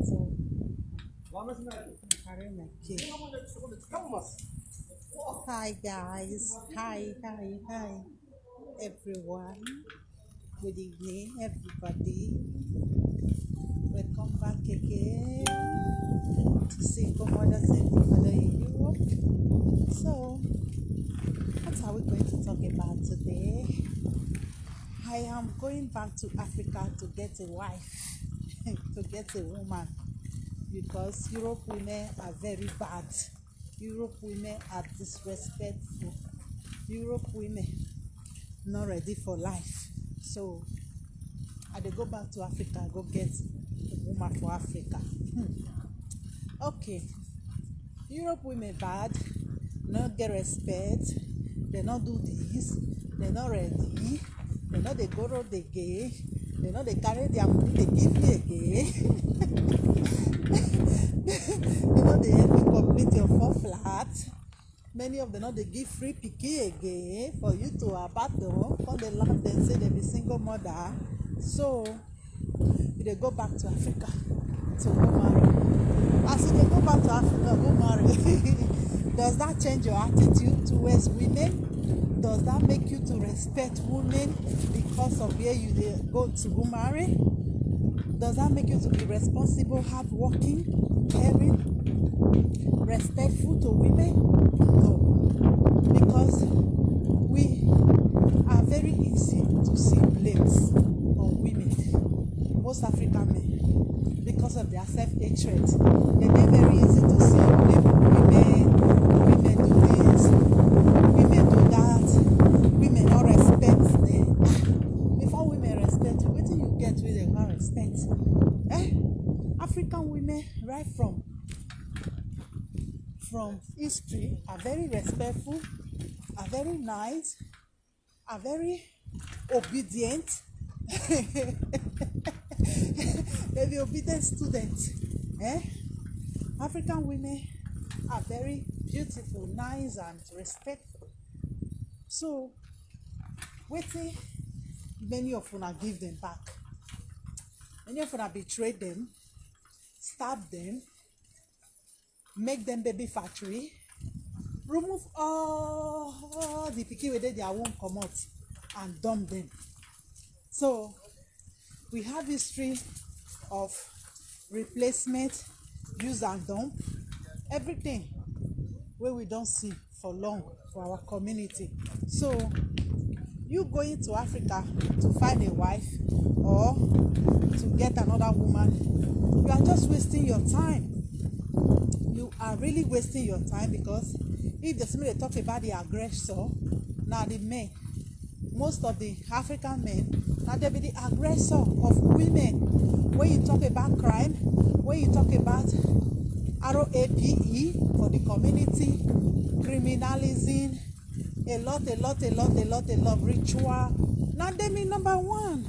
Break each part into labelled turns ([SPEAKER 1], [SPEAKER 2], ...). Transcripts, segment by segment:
[SPEAKER 1] So carrying my kid. Hi guys. Hi everyone. Good evening everybody. Welcome back again to Single Mothers and Mother in Europe. So what are we going to talk about today? I am going back to Africa to get a wife, to get a woman, because Europe women are very bad. Europe women are disrespectful. Europe women not ready for life. So I dey go back to Africa, go get a woman for Africa. Okay, Europe women bad, not get respect, they not do this, they not ready, they not they go road again, they not they carry their money, they give me again. They know they help you complete your 4 flats. Many of them know they give free picky again for you to abandon. When they laugh, they say they be single mother. So they go back to Africa to go marry. As they go back to Africa, go marry. Does that change your attitude towards women? Does that make you to respect women because of where you go to go marry? Does that make you to be responsible, hardworking, caring, respectful to women? No, because we are very easy to see blames on women. Most African men, because of their self-hatred, they're very easy to see blame on women. Women do this, women do that, women don't respect them. Before women respect you, what do you get with them not respect? African women, right from history, are very respectful, are very nice, are very obedient. They're the obedient students. African women are very beautiful, nice, and respectful. So, wetin many of una give them back? Many of una betrayed them, stab them, make them baby factory, remove all the pikin wey dey their womb comot and dump them. So we have history of replacement, use and dump, everything wey we don see for long for our community. So you going to Africa to find a wife or to get another woman, you are just wasting your time. You are really wasting your time, because if the somebody talk about the aggressor, now the men, most of the African men, now they be the aggressor of women. When you talk about crime, when you talk about RAPE for the community, criminalizing, a lot ritual. Now they mean number one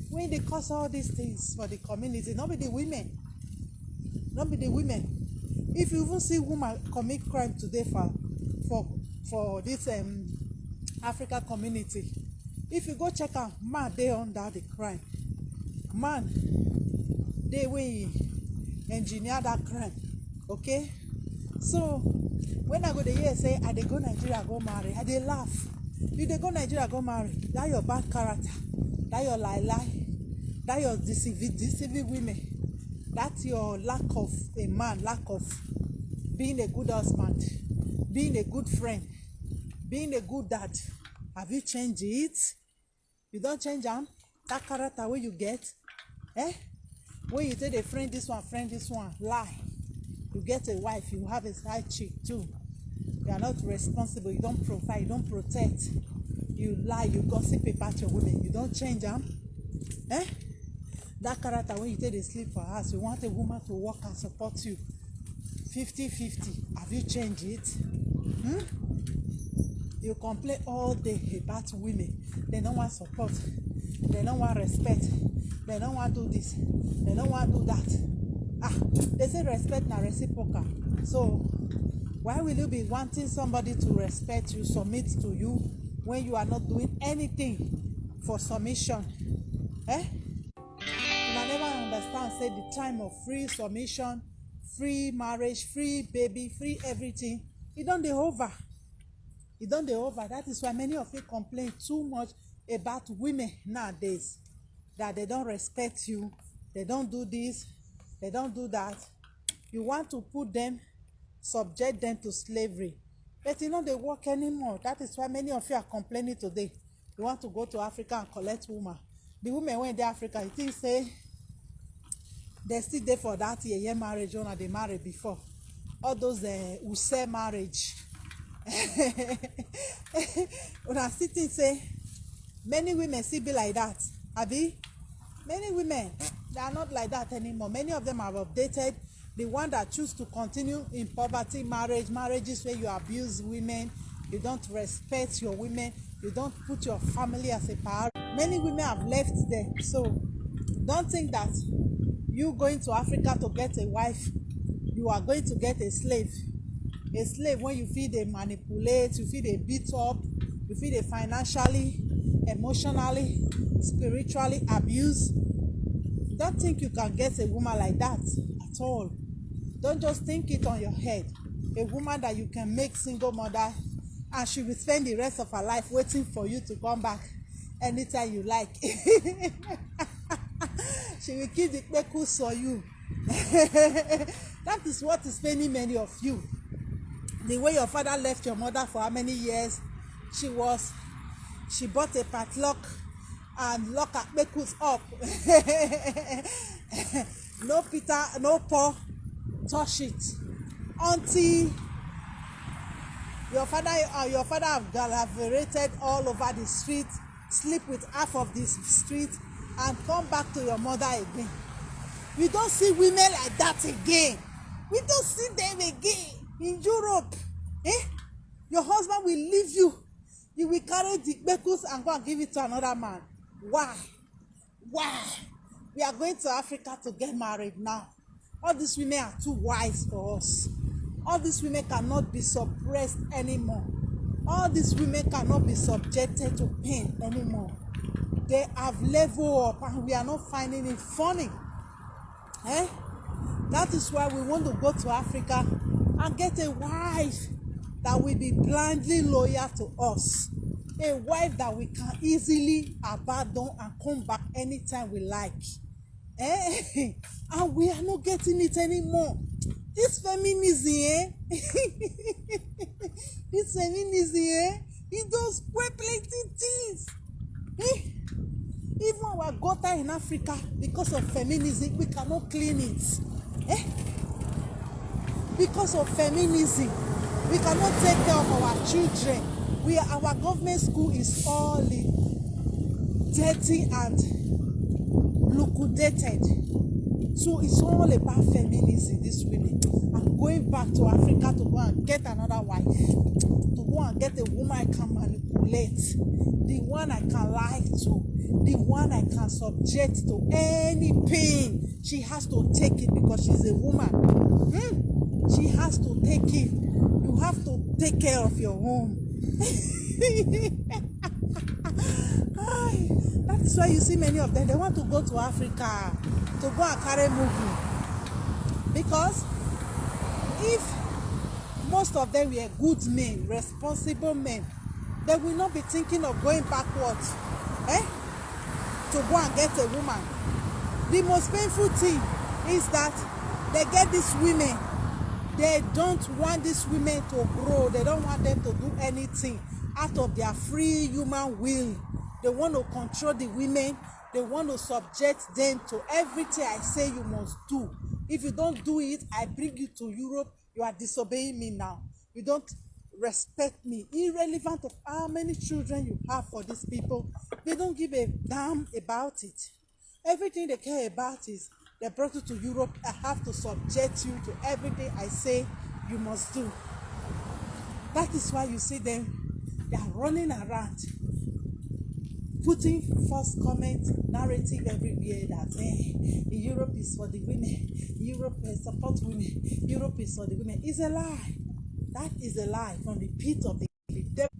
[SPEAKER 1] when they cause all these things for the community, not be the women. Not be the women. If you even see women commit crime today for this African community, if you go check out, man, they under the crime. Man, they will engineer that crime. Okay? So when I go to here say I dey go Nigeria go marry, I dey laugh. You dey go Nigeria go marry, that your bad character, that your lie, that your deceiving women, that's your lack of a man, lack of being a good husband, being a good friend, being a good dad. Have you changed it? You don't change them. That character where you get, when you tell a friend this one, lie. You get a wife, you have a side chick too. You are not responsible, you don't provide, you don't protect. You lie, you gossip about your women. You don't change them. That character when you take a sleep for us, you want a woman to work and support you 50-50. Have you changed it? You complain all day about women. They don't want support, they don't want respect, they don't want to do this, they don't want to do that. They say respect na reciprocal. So why will you be wanting somebody to respect you, submit to you, when you are not doing anything for submission? I never understand and say the time of free submission, free marriage, free baby, free everything, e don dey over. E don dey over. That is why many of you complain too much about women nowadays, that they don't respect you, they don't do this, they don't do that. You want to put them, subject them to slavery, but e no dey work anymore. That is why many of you are complaining today. You want to go to Africa and collect woman. The women wey dey Africa, you think say they still dey for that yeye marriage una dey marry before, all those use marriage. Una still think say many women still be like that, abi? Many women, they are not like that anymore. Many of them have updated. The one that choose to continue in poverty marriages where you abuse women, you don't respect your women, you don't put your family as a priority. Many women have left there. So don't think that you going to Africa to get a wife, you are going to get a slave. A slave when you feel they manipulate, you feel they beat up, you feel they financially, emotionally, spiritually abuse. Don't think you can get a woman like that at all. Don't just think it on your head. A woman that you can make single mother and she will spend the rest of her life waiting for you to come back anytime you like. She will keep the kpekus for you. That is what is paining many of you. The way your father left your mother for how many years, she bought a padlock and lock her kpekus up. No Peter, no Paul touch it until your father have gallivanted all over the street, sleep with half of the street, and come back to your mother again. We don't see women like that again. We don't see them again in Europe. Your husband will leave you. You will carry the kpekus and go and give it to another man. Why? We are going to Africa to get married now. All these women are too wise for us. All these women cannot be suppressed anymore. All these women cannot be subjected to pain anymore. They have leveled up and we are not finding it funny. That is why we want to go to Africa and get a wife that will be blindly loyal to us. A wife that we can easily abandon and come back anytime we like. And we are not getting it anymore. This feminism, it does spoil plenty things. Even our gutter in Africa, because of feminism, we cannot clean it. Because of feminism, we cannot take care of our children. Our government school is all dirty and liquidated. So it's all about feminism, these women. I'm going back to Africa to go and get another wife, to go and get a woman I can manipulate, the one I can lie to, the one I can subject to any pain. She has to take it because she's a woman. She has to take it. You have to take care of your home. That is why you see many of them, they want to go to Africa to go and carry mugu. Because if most of them were good men, responsible men, they will not be thinking of going backwards to go and get a woman. The most painful thing is that they get these women. They don't want these women to grow. They don't want them to do anything out of their free human will. They want to control the women. They want to subject them to everything I say you must do. If you don't do it, I bring you to Europe. You are disobeying me now. You don't respect me. Irrelevant of how many children you have for these people, they don't give a damn about it. Everything they care about is they brought you to Europe. I have to subject you to everything I say you must do. That is why you see them, they are running around, putting false comment narrative everywhere that Europe is for the women, Europe support women, Europe is for the women. It's a lie. That is a lie from the pit of the devil.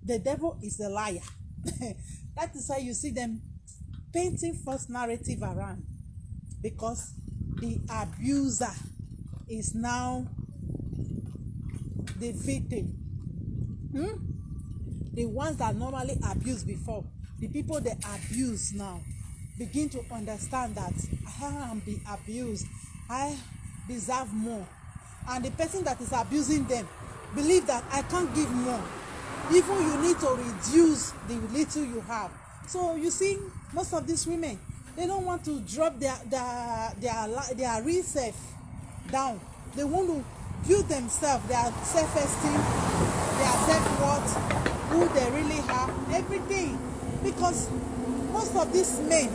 [SPEAKER 1] The devil is a liar. That is why you see them painting false narrative around. because the abuser is now the victim. The ones that normally abuse before, the people they abuse now, begin to understand that I am the abused, I deserve more. And the person that is abusing them believe that I can't give more. Even you need to reduce the little you have. So you see, most of these women, they don't want to drop their real self down. They want to build themselves, their self-esteem, their self-worth, who they really are, everything. Because most of these men,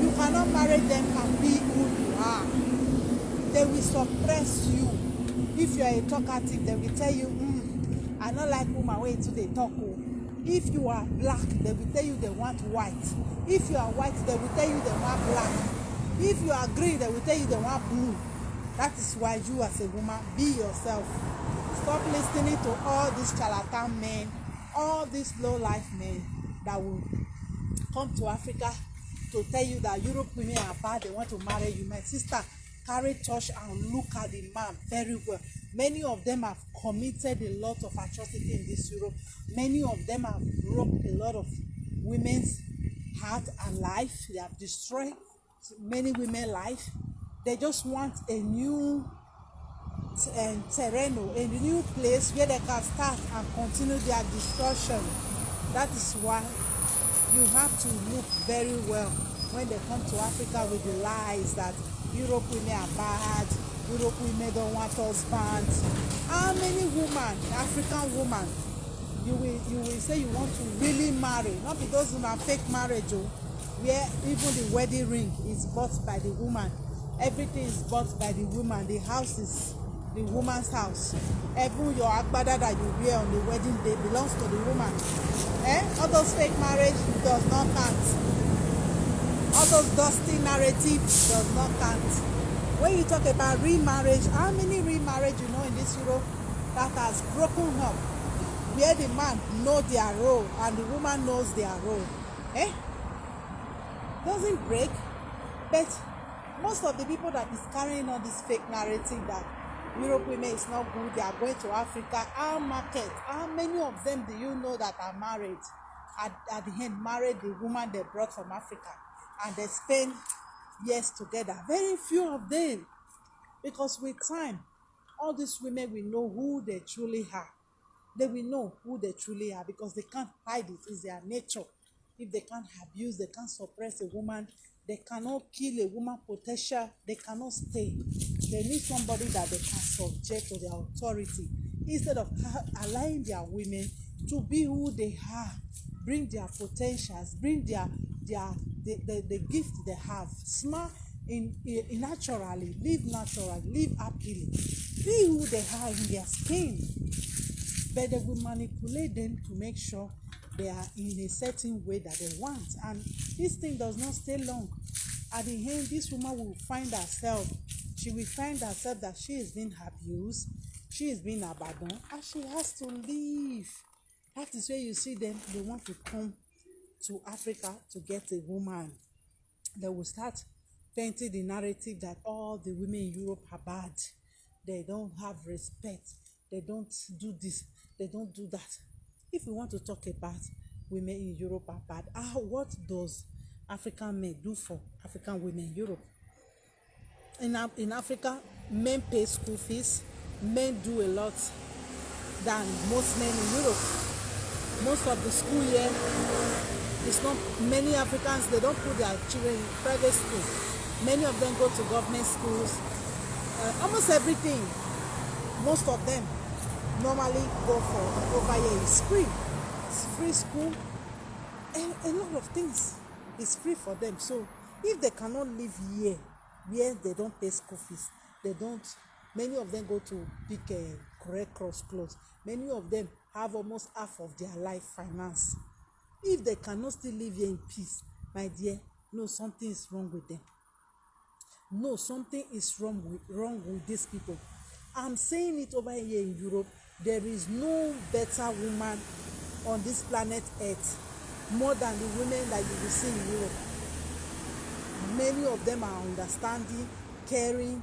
[SPEAKER 1] you cannot marry them and be who you are. They will suppress you. If you are a talkative, they will tell you, I don't like woman way to they talk. If you are black, they will tell you they want white. If you are white, they will tell you they want black. If you are green, they will tell you they want blue. That is why you as a woman, be yourself. Stop listening to all these charlatan men, all these low-life men that will come to Africa to tell you that Europe women are bad, they want to marry you. My sister, carry touch and look at the man very well. Many of them have committed a lot of atrocity in this Europe. Many of them have broke a lot of women's heart and life. They have destroyed many women's life. They just want a new terreno, a new place where they can start and continue their destruction. That is why you have to look very well when they come to Africa with the lies that Europe women are bad, Europe women don't want husbands. How many women, African women, you will say you want to really marry, not because of a fake marriage, where even the wedding ring is bought by the woman, everything is bought by the woman, the house is the woman's house, even your agbada that you wear on the wedding day belongs to the woman. All those fake marriage does not count. All those dusty narratives does not count. When you talk about remarriage, how many remarriage you know in this Europe that has broken up, where the man knows their role and the woman knows their role? Doesn't break. But most of the people that is carrying on this fake narrative that Europe women is not good, they are going to Africa, our market, how many of them do you know that are married? At the end, married the woman they brought from Africa, and they spend years together. Very few of them. Because with time, all these women will know who they truly are. They will know who they truly are because they can't hide it. It's their nature. If they can't abuse, they can't suppress a woman, they cannot kill a woman potential, they cannot stay. They need somebody that they can subject to their authority instead of allowing their women to be who they are, bring their potentials, bring the gift they have. Smart in naturally, live naturally, live happily, be who they are in their skin. But they will manipulate them to make sure they are in a certain way that they want. And this thing does not stay long. At the end, this woman will find herself, she will find herself that she is being abused, she is being abandoned, and she has to leave. That is where you see them, they want to come to Africa to get a woman. They will start painting the narrative that all the women in Europe are bad. They don't have respect. They don't do this. They don't do that. If we want to talk about women in Europe are bad, what does African men do for African women in Europe? In Africa, men pay school fees. Men do a lot than most men in Europe. Most of the school year, it's not many Africans, they don't put their children in private school. Many of them go to government schools. Almost everything, most of them normally go for over here is free. It's free school, and a lot of things is free for them. So if they cannot live here where they don't pay school fees, they don't, many of them go to pick correct cross clothes. Many of them have almost half of their life finance. If they cannot still live here in peace, my dear, no, something is wrong with them. No, something is wrong with these people. I'm saying it over here in Europe. There is no better woman on this planet Earth more than the women that you will see in Europe. many of them are understanding, caring,